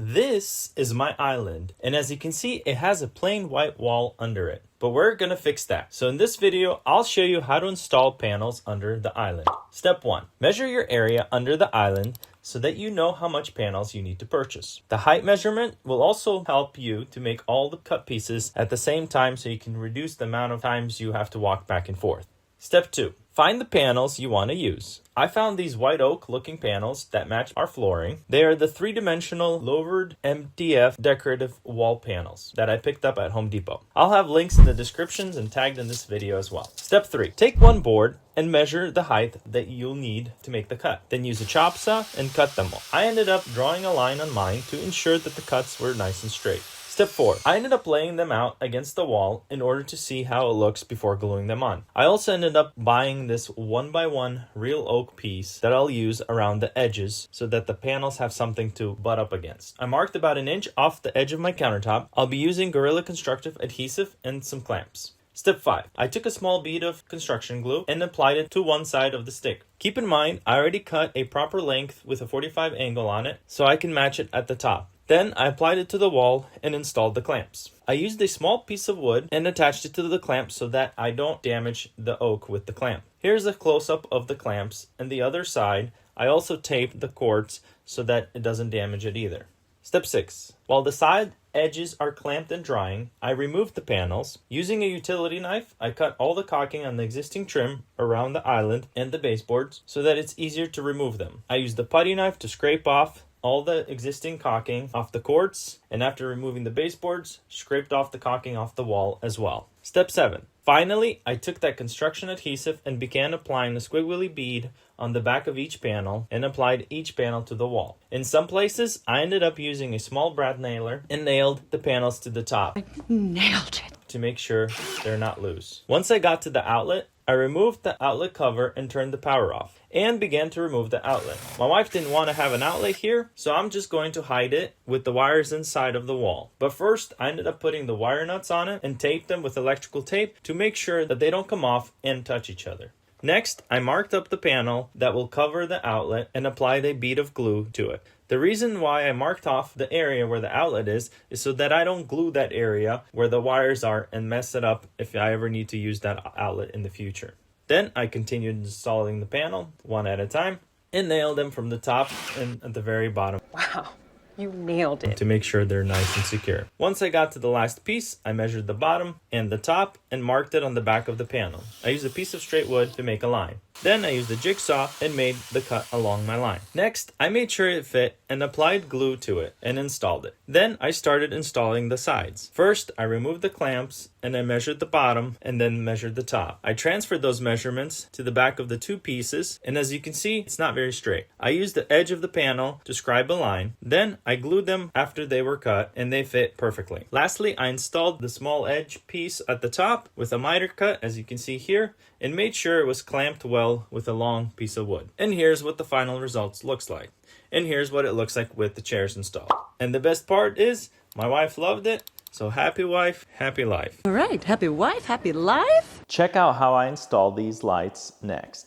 This is my island, and as you can see, it has a plain white wall under it. But we're gonna fix that. So in this video, I'll show you how to install panels under the island. Step 1. Measure your area under the island so that you know how much panels you need to purchase. The height measurement will also help you to make all the cut pieces at the same time so you can reduce the amount of times you have to walk back and forth. Step 2. Find the panels you want to use. I found these white oak looking panels that match our flooring. They are the 3-dimensional Louvered MDF decorative wall panels that I picked up at Home Depot. I'll have links in the descriptions and tagged in this video as well. Step 3. Take one board and measure the height that you'll need to make the cut. Then use a chop saw and cut them all. I ended up drawing a line on mine to ensure that the cuts were nice and straight. Step 4. I ended up laying them out against the wall in order to see how it looks before gluing them on. I also ended up buying this 1x1 real oak piece that I'll use around the edges so that the panels have something to butt up against. I marked about an inch off the edge of my countertop. I'll be using Gorilla Constructive adhesive and some clamps. Step 5. I took a small bead of construction glue and applied it to one side of the stick. Keep in mind, I already cut a proper length with a 45 angle on it so I can match it at the top. Then I applied it to the wall and installed the clamps. I used a small piece of wood and attached it to the clamp so that I don't damage the oak with the clamp. Here's a close-up of the clamps, and the other side I also taped the cords so that it doesn't damage it either. Step 6. While the side edges are clamped and drying, I removed the panels. Using a utility knife, I cut all the caulking on the existing trim around the island and the baseboards so that it's easier to remove them. I used the putty knife to scrape off all the existing caulking off the cords, and after removing the baseboards, scraped off the caulking off the wall as well. Step 7. Finally, I took that construction adhesive and began applying the squiggly bead on the back of each panel and applied each panel to the wall. In some places, I ended up using a small brad nailer and nailed the panels to the top. I nailed it. To make sure they're not loose. Once I got to the outlet, I removed the outlet cover and turned the power off and began to remove the outlet. My wife didn't want to have an outlet here, so I'm just going to hide it with the wires inside of the wall. But first, I ended up putting the wire nuts on it and taped them with electrical tape to make sure that they don't come off and touch each other. Next, I marked up the panel that will cover the outlet and applied a bead of glue to it. The reason why I marked off the area where the outlet is so that I don't glue that area where the wires are and mess it up if I ever need to use that outlet in the future. Then I continued installing the panel one at a time and nailed them from the top and at the very bottom. Wow, you nailed it. To make sure they're nice and secure. Once I got to the last piece, I measured the bottom and the top and marked it on the back of the panel. I used a piece of straight wood to make a line. Then I used a jigsaw and made the cut along my line. Next, I made sure it fit and applied glue to it and installed it. Then I started installing the sides. First, I removed the clamps and I measured the bottom and then measured the top. I transferred those measurements to the back of the two pieces, and as you can see, it's not very straight. I used the edge of the panel to scribe a line. Then I glued them after they were cut and they fit perfectly. Lastly, I installed the small edge piece at the top with a miter cut, as you can see here, and made sure it was clamped well with a long piece of wood. And here's what the final results looks like. And here's what it looks like with the chairs installed. And the best part is, my wife loved it. So happy wife, happy life. All right, happy wife, happy life. Check out how I install these lights next.